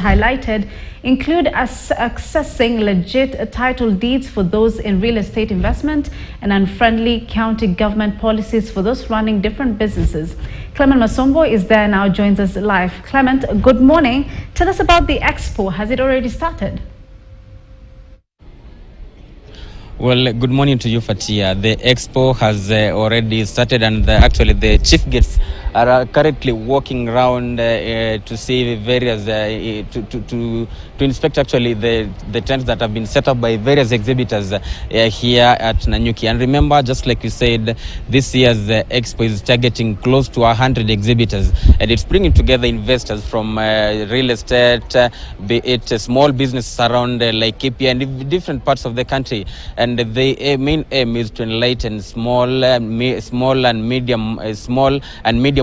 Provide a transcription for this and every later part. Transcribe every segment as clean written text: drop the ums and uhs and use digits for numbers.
highlighted include accessing legit title deeds for those in real estate investment and unfriendly county government policies for those running different businesses. Clement Masombo is there now, joins us live. Clement, good morning. Tell us about the expo. Has it already started? Well, good morning to you, Fatia. The expo has already started, and actually the chief guests are currently walking around to see various, to inspect actually the tents that have been set up by various exhibitors here at Nanyuki. And remember, just like you said, this year's expo is targeting close to 100 exhibitors, and it's bringing together investors from real estate, be it small businesses around like KTN and different parts of the country. And the main aim is to enlighten small and medium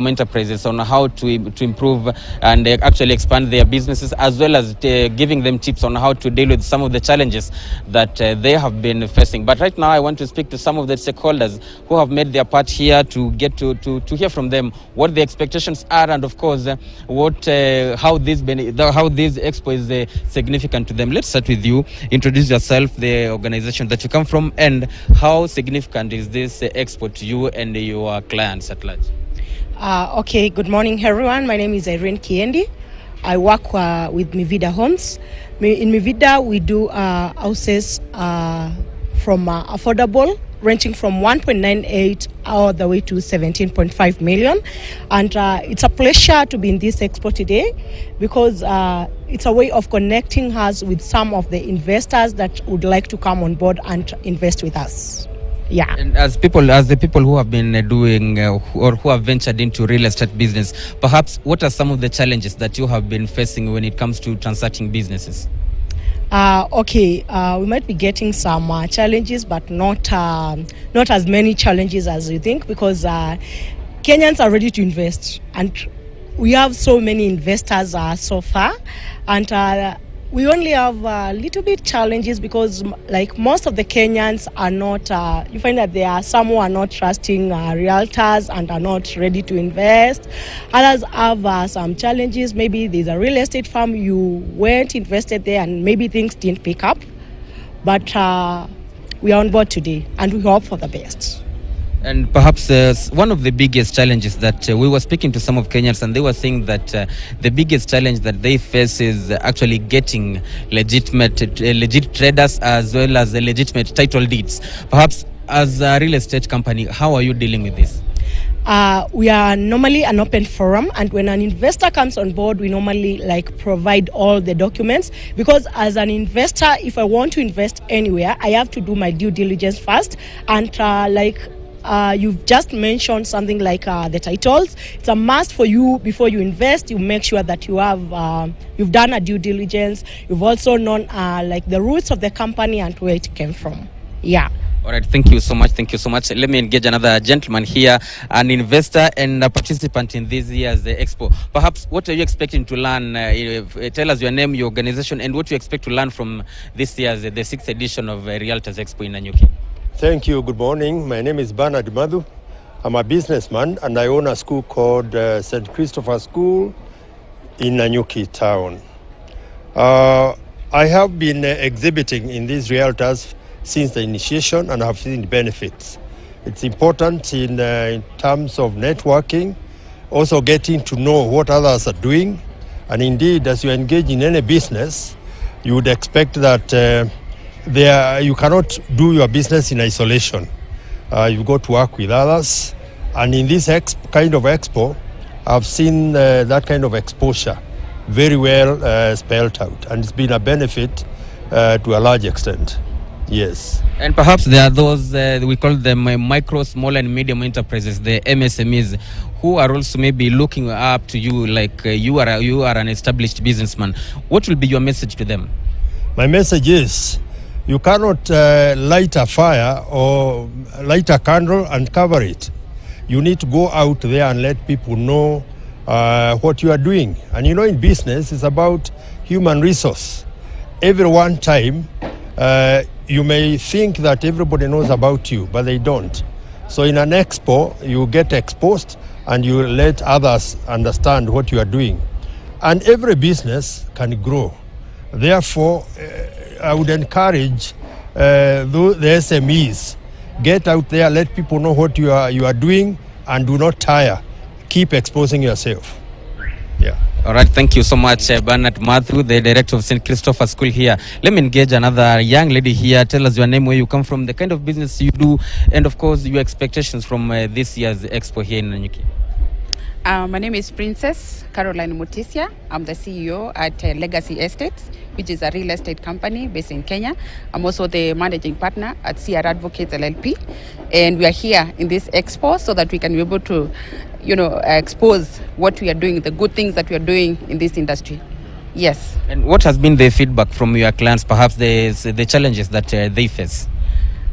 enterprises on how to improve and actually expand their businesses, as well as giving them tips on how to deal with some of the challenges that they have been facing. But right now, I want to speak to some of the stakeholders who have made their part here to get to hear from them what the expectations are, and of course, how this expo is significant to them. Let's start with you. Introduce yourself, the organization that you come from, and how significant is this expo to you and your clients at large? Okay, good morning, everyone. My name is Irene Kiendi. I work with Mivida Homes. In Mivida, we do houses from affordable, ranging from 1.98 all the way to 17.5 million. And it's a pleasure to be in this expo today because it's a way of connecting us with some of the investors that would like to come on board and invest with us. Yeah. And as the people who have been doing or who have ventured into real estate business, perhaps what are some of the challenges that you have been facing when it comes to transacting businesses? Okay, we might be getting some challenges, but not as many challenges as you think, because Kenyans are ready to invest, and we have so many investors so far, and we only have a little bit challenges because, like, most of the Kenyans are not, you find that there are some who are not trusting realtors and are not ready to invest. Others have some challenges. Maybe there's a real estate firm, you weren't invested there and maybe things didn't pick up. But we are on board today and we hope for the best. And perhaps one of the biggest challenges that we were speaking to some of Kenyans, and they were saying that the biggest challenge that they face is actually getting legit traders as well as legitimate title deeds. Perhaps as a real estate company, how are you dealing with this? We are normally an open forum, and when an investor comes on board, we normally provide all the documents, because as an investor, if I want to invest anywhere, I have to do my due diligence first, and you've just mentioned something like the titles. It's a must for you before you invest. You make sure that you have you've done a due diligence. You've also known the roots of the company and where it came from. Yeah. All right, thank you so much. Thank you so much. Let me engage another gentleman here, an investor and a participant in this year's expo. Perhaps what are you expecting to learn? Tell us your name, your organization, and what you expect to learn from this year's the 6th edition of Realtors Expo in Nanyuki. Thank you. Good morning. My name is Bernard Madhu. I'm a businessman and I own a school called St. Christopher School in Nanyuki town. I have been exhibiting in these realtors since the initiation and have seen the benefits. It's important in terms of networking, also getting to know what others are doing. And indeed, as you engage in any business, you would expect that you cannot do your business in isolation. You've got to work with others. And in this kind of expo, I've seen that kind of exposure very well spelled out. And it's been a benefit to a large extent. Yes. And perhaps there are those, we call them micro, small and medium enterprises, the MSMEs, who are also maybe looking up to you, like you are an established businessman. What will be your message to them? My message is, you cannot light a fire or light a candle and cover it. You need to go out there and let people know what you are doing. And you know, in business, it's about human resource. Every one time, you may think that everybody knows about you, but they don't. So in an expo, you get exposed and you let others understand what you are doing. and every business can grow. Therefore, I would encourage the SMEs, get out there, let people know what you are doing, and do not tire. Keep exposing yourself. Yeah. All right, thank you so much, Bernard Matthew, the director of St. Christopher School here. Let me engage another young lady here. Tell us your name, where you come from, the kind of business you do, and of course, your expectations from this year's expo here in Nanyuki. My name is Princess Caroline Mutisia. I'm the CEO at Legacy Estates, which is a real estate company based in Kenya. I'm also the managing partner at CR Advocates LLP. And we are here in this expo so that we can be able to, expose what we are doing, the good things that we are doing in this industry. Yes. And what has been the feedback from your clients, perhaps the challenges that they face?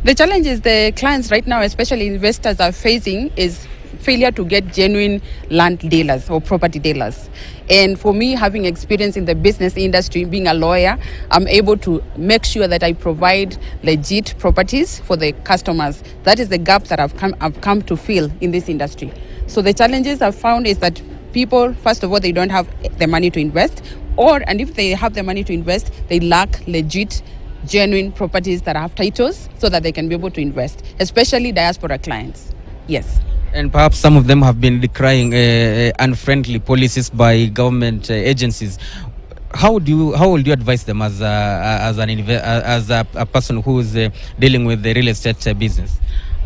The challenges the clients right now, especially investors, are facing is failure to get genuine land dealers or property dealers. And for me, having experience in the business industry, being a lawyer, I'm able to make sure that I provide legit properties for the customers. That is the gap that I've come to fill in this industry. So the challenges I've found is that people, first of all, they don't have the money to invest, and if they have the money to invest, they lack legit, genuine properties that have titles so that they can be able to invest, especially diaspora clients. Yes. And perhaps some of them have been decrying unfriendly policies by government agencies. How would you advise them as a person who is dealing with the real estate business?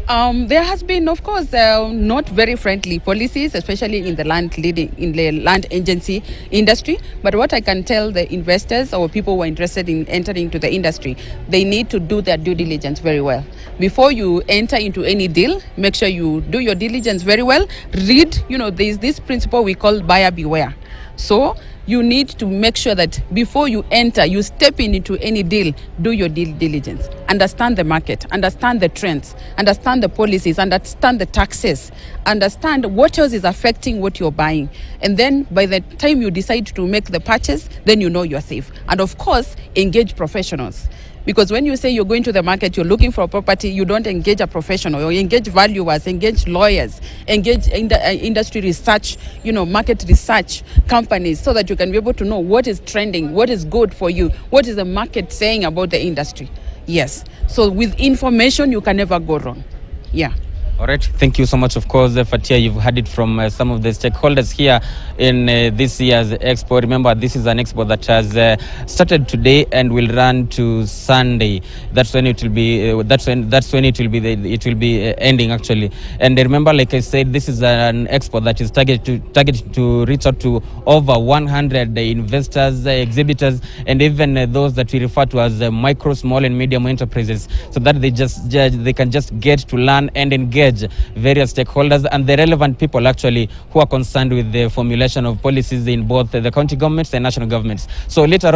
There has been, of course, not very friendly policies, especially in the land agency industry. But what I can tell the investors or people who are interested in entering into the industry, they need to do their due diligence very well. Before you enter into any deal, make sure you do your diligence very well. Read, there's this principle we call buyer beware. So you need to make sure that before you enter, you step into any deal, do your due diligence. Understand the market, understand the trends, understand the policies, understand the taxes, understand what else is affecting what you're buying. And then by the time you decide to make the purchase, then you know you're safe. And of course, engage professionals. Because when you say you're going to the market, you're looking for a property, you don't engage a professional. You engage valuers, engage lawyers, engage industry research, market research companies, so that you can be able to know what is trending, what is good for you, what is the market saying about the industry. Yes. So with information, you can never go wrong. Yeah. All right. Thank you so much. Of course, Fatia, you've heard it from some of the stakeholders here in this year's expo. Remember, this is an expo that has started today and will run to Sunday. That's when it will be. That's when it will be. It will be ending actually. And remember, like I said, this is an expo that is targeted to reach out to over 100 investors, exhibitors, and even those that we refer to as micro, small, and medium enterprises, so that they can just get to learn and engage various stakeholders and the relevant people actually who are concerned with the formulation of policies in both the county governments and national governments. So later on,